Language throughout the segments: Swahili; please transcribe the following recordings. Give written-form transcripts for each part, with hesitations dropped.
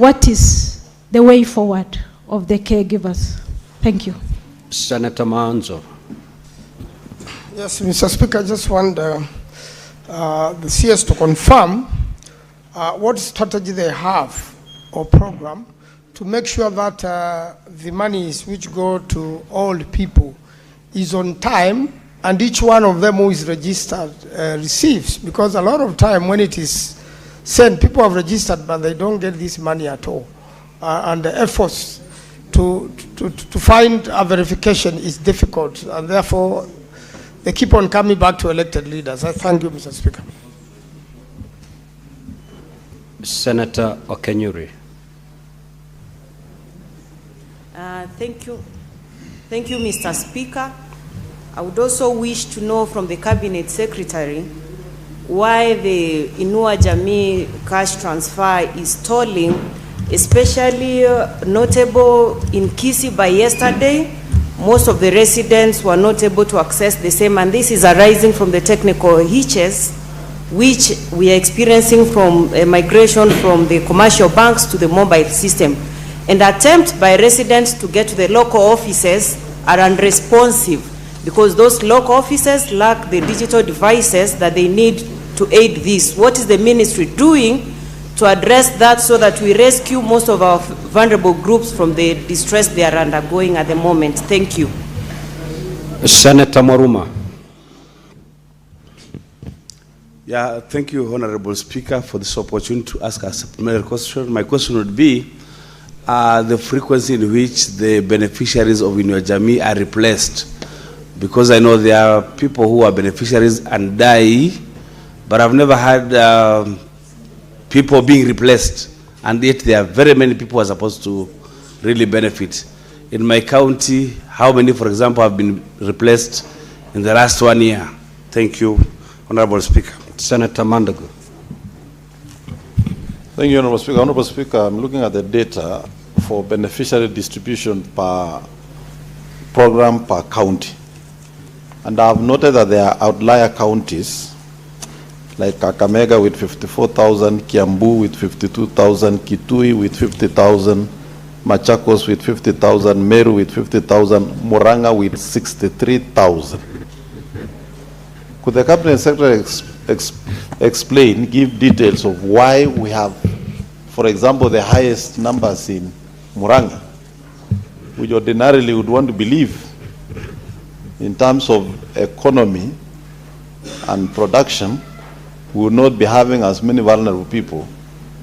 what is the way forward of the caregivers? Thank you. Senator Manzo. Yes, Mr. Speaker, I just want the CS to confirm what strategy they have or program to make sure that the monies which go to all people is on time and each one of them who is registered receives, because a lot of time when it is sent, people have registered but they don't get this money at all, and the efforts to find a verification is difficult, and therefore they keep on coming back to elected leaders. I thank you, Mr. Speaker. Senator Okenyuri. Thank you. Thank you, Mr. Speaker. I would also wish to know from the Cabinet Secretary why the Inua Jamii cash transfer is stalling, especially notable in Kisii by yesterday. Most of the residents were not able to access the same, and this is arising from the technical hitches which we are experiencing from migration from the commercial banks to the mobile system. And attempts by residents to get to the local offices are unresponsive because those local offices lack the digital devices that they need to aid this. What is the ministry doing to address that so that we rescue most of our vulnerable groups from the distress they are undergoing at the moment? Thank you. Senator Moruma. Yeah, thank you, Honorable Speaker, for this opportunity to ask a supplementary question. My question would be the frequency in which the beneficiaries of Inua Jamii are replaced. Because I know there are people who are beneficiaries and die, but I've never had people being replaced, and yet there are very many people who are supposed to really benefit. In my county, how many, for example, have been replaced in the last 1 year? Thank you, Honorable Speaker. Senator Mandago. Thank you, Honorable Speaker. Honorable Speaker, I'm looking at the data for beneficiary distribution per program per county. And I've noted that there are outlier counties like Kakamega with 54,000, Kiambu with 52,000, Kitui with 50,000, Machakos with 50,000, Meru with 50,000, Muranga with 63,000. Could the Cabinet Secretary explain, give details of why we have, for example, the highest numbers in Muranga, which ordinarily would want to believe in terms of economy and production, we will not be having as many vulnerable people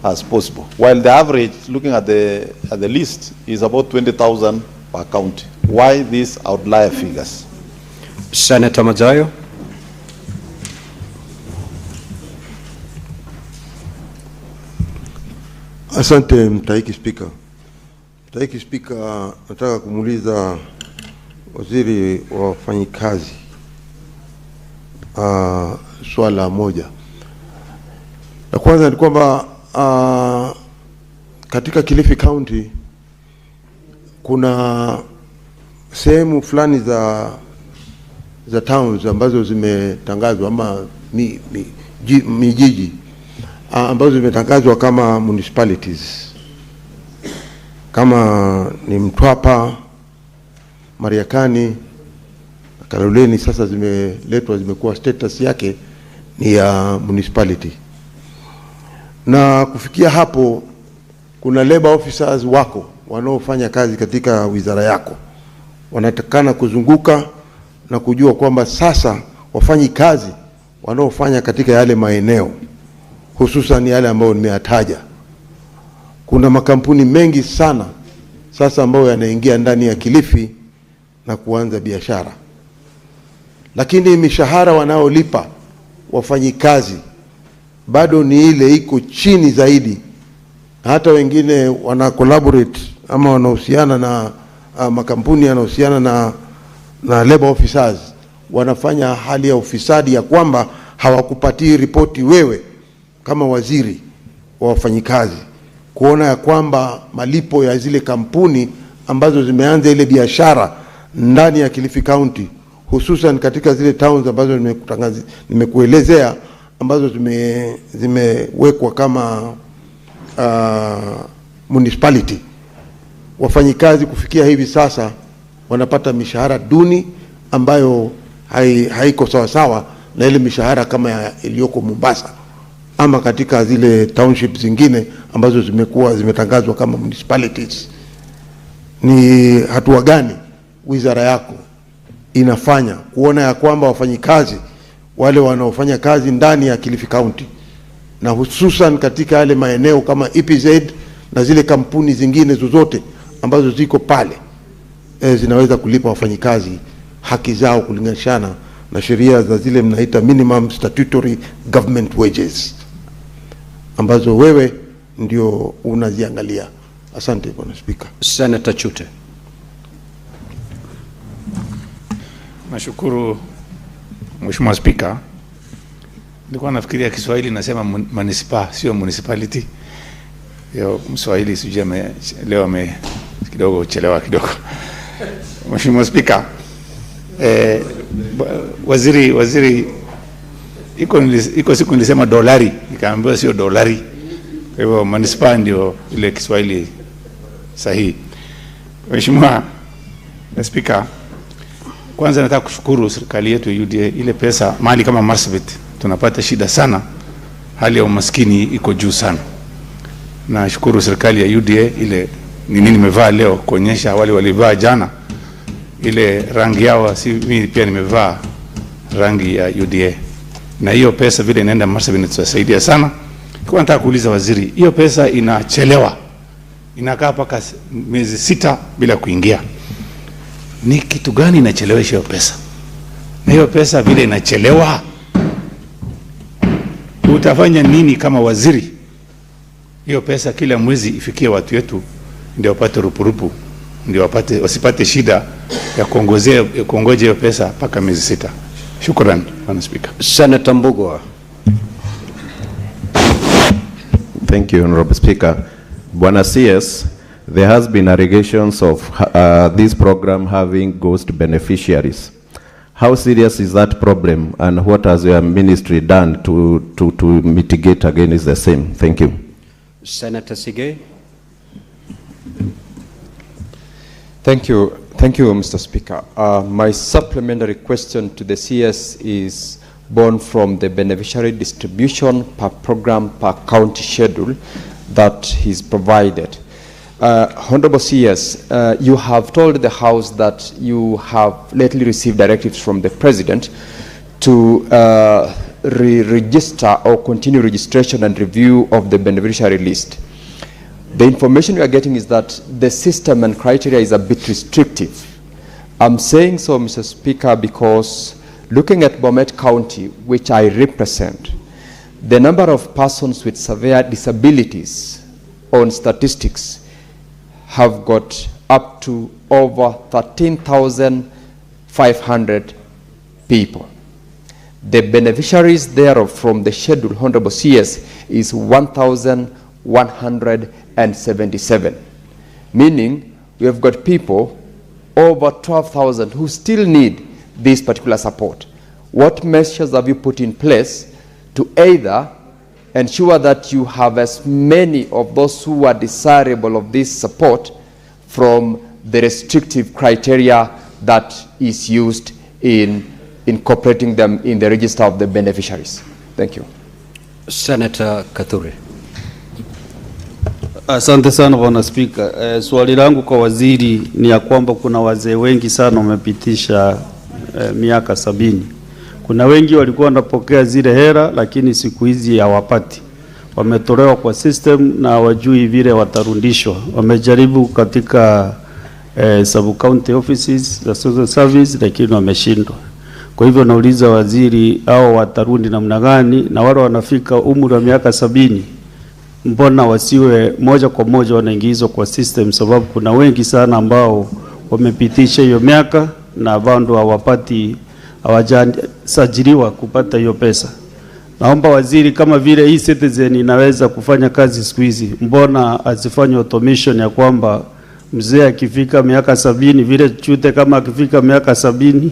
as possible. While the average, looking at the list, is about 20,000 per county. Why these outlier figures? Senator Majayo. Asante Mtaiki Speaker. Mtaiki Speaker, nataka kumuuliza waziri wa wafanyikazi swala moja. La kwanza ni kwamba katika Kilifi County kuna sehemu fulani za towns ambazo zimetangazwa ama mijiji ambazo zimetangazwa kama municipalities, kama ni Mtwapa, Mariakani, Kaloleni. Sasa zimeletwa, zimekuwa status yake ni ya municipality, na kufikia hapo kuna labor officers wako wanaofanya kazi katika wizara yako wanatakana kuzunguka na kujua kwamba sasa wafanyi kazi wanaofanya katika yale maeneo, hususan yale ambayo nimeyataja. Kuna makampuni mengi sana sasa ambayo yanaingia ndani ya Kilifi na kuanza biashara, lakini mishahara wanaolipa wafanyikazi bado ni ile iko chini zaidi. Hata wengine wana collaborate ama wanahusiana na makampuni yanahusiana na labor officers, wanafanya hali ya ufisadi ya kwamba hawakupatii ripoti wewe kama waziri wa wafanyikazi, kuona ya kwamba malipo ya zile kampuni ambazo zimeanza ile biashara ndani ya Kilifi County, hususan katika zile towns ambazo nimekuelezea, ambazo zimewekwa kama municipality, wafanyikazi kufikia hivi sasa wanapata mishahara duni ambayo haiko sawa sawa na ile mishahara kama iliyoko Mombasa ama katika zile townships zingine ambazo zimetangazwa kama municipalities. Ni hatua gani wizara yako inafanya kuona ya kwamba wafanyikazi wale wanaofanya kazi ndani ya Kilifi County na hususan katika yale maeneo kama EPZ na zile kampuni zingine zozote ambazo ziko pale zinaweza kulipa wafanyikazi haki zao kulingana na sheria za zile mnaita minimum statutory government wages ambazo wewe ndio unaziangalia? Asante Bwana Speaker. Senator Chute. Nashukuru Mheshimiwa Speaker. Nilikuwa nafikiria Kiswahili nasema municipal sio municipality. Yo Mswahili sijui leo kidogo chelewa kidogo. Mheshimiwa Speaker, waziri iko siku nilisema dolari, nikaambiwa sio dolari. Kwa hivyo municipal ndio ile Kiswahili sahihi. Mheshimiwa Speaker, kwanza nataka kushukuru serikali yetu UDA. Ile pesa mali kama Marsabit tunapata shida sana, hali ya umaskini iko juu sana. Nashukuru serikali ya UDA. Ile nini nimevaa leo kuonyesha wale walivaa jana ile rangi yao, si mimi pia nimevaa rangi ya UDA. Na hiyo pesa vile inaenda Marsabit tutasaidia sana. Kwa nataka kuuliza waziri, hiyo pesa inachelewa, inakaa paka miezi 6 bila kuingia. Ni kitu gani inachelewesha hiyo pesa? Na hiyo pesa vile inachelewa, utafanya nini kama waziri? Hiyo pesa kila mwezi ifikie watu wetu ndio wapate rupurupu, ndio wasipate shida ya kuongoja hiyo pesa paka miezi 6. Shukran Bwana Speaker. Senator Mbugua. Thank you, Honorable Speaker. Bwana CS, there has been allegations of this program having ghost beneficiaries. How serious is that problem, and what has your ministry done to mitigate against the same? Thank you. Senator Sige. Thank you, Mr. Speaker. My supplementary question to the CS is born from the beneficiary distribution per program per county schedule that is provided. Honorable CS, you have told the House that you have lately received directives from the President to re-register or continue registration and review of the beneficiary list. The information we are getting is that the system and criteria is a bit restrictive. I'm saying so, Mr. Speaker, because looking at Bomet County, which I represent, the number of persons with severe disabilities on statistics have got up to over 13,500 people. The beneficiaries thereof from the schedule, Honorable CS, is 1,177, meaning we have got people over 12,000 who still need this particular support. What measures have you put in place to either ensure that you have as many of those who are desirable of this support from the restrictive criteria that is used in incorporating them in the register of the beneficiaries? Thank you. Senator Kathure. Asante sana Bwana Speaker. Swali langu kwa waziri ni ya kwamba kuna wazee wengi sana wamepitisha miaka 70. Kuna wengi walikuwa wanapokea zile hera lakini siku hizi hawapati. Wametolewa kwa system na wajui vile watarudishwa. Wamejaribu katika sub county offices za social service lakini wameshindwa. Kwa hivyo nauliza waziri, hao watarudi namna gani, na wale wanafika umri wa miaka 70 mbona wasiwe moja kwa moja wanaingizwa kwa system? Sababu kuna wengi sana ambao wamepitisha hiyo miaka na bado hawapati, hawajasajiliwa kupata hiyo pesa. Naomba waziri, kama vile hii citizen inaweza kufanya kazi siku hizi, mbona asifanye automation ya kwamba mzee akifika miaka 70 vile Chute kama akifika miaka 70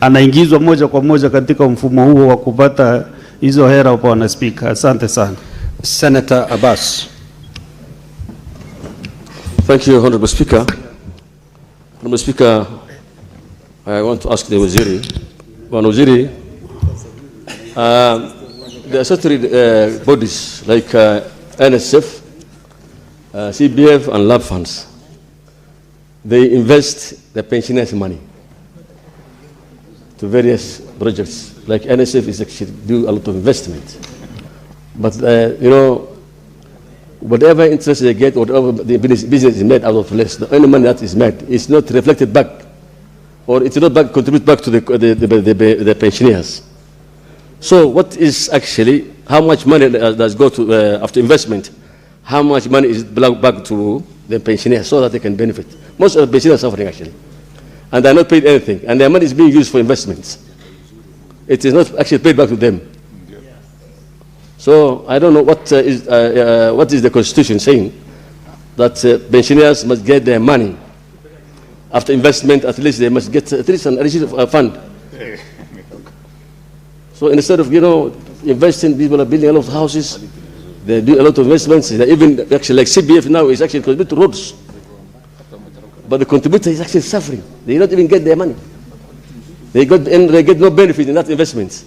anaingizwa moja kwa moja katika mfumo huo wa kupata hizo hera? Bwana Speaker, asante sana. Senator Abbas. Thank you, Honorable Speaker. Honorable Speaker, I want to ask the Waziri. Waziri, the statutory bodies like NSF, CBF, and lab funds, they invest the pensioners' money to various projects. Like NSF is actually do a lot of investment. But, you know, whatever interest they get, whatever the business is made out of less, the only money that is made is not reflected back, or it's not back, contribute back to the pensioners. So what is actually, how much money does go to, after investment, how much money is belong back to the pensioners so that they can benefit? Most of the pensioners are suffering actually, and they're not paid anything, and their money is being used for investments. It is not actually paid back to them. So I don't know what is the Constitution saying, that pensioners must get their money after investment. At least they must get at least an additional fund. So instead of, you know, investing, people are building a lot of houses, they do a lot of investments. They even actually, like CBF now is actually contributing to roads, but the contributor is actually suffering. They don't even get their money. They get no benefit in that investment.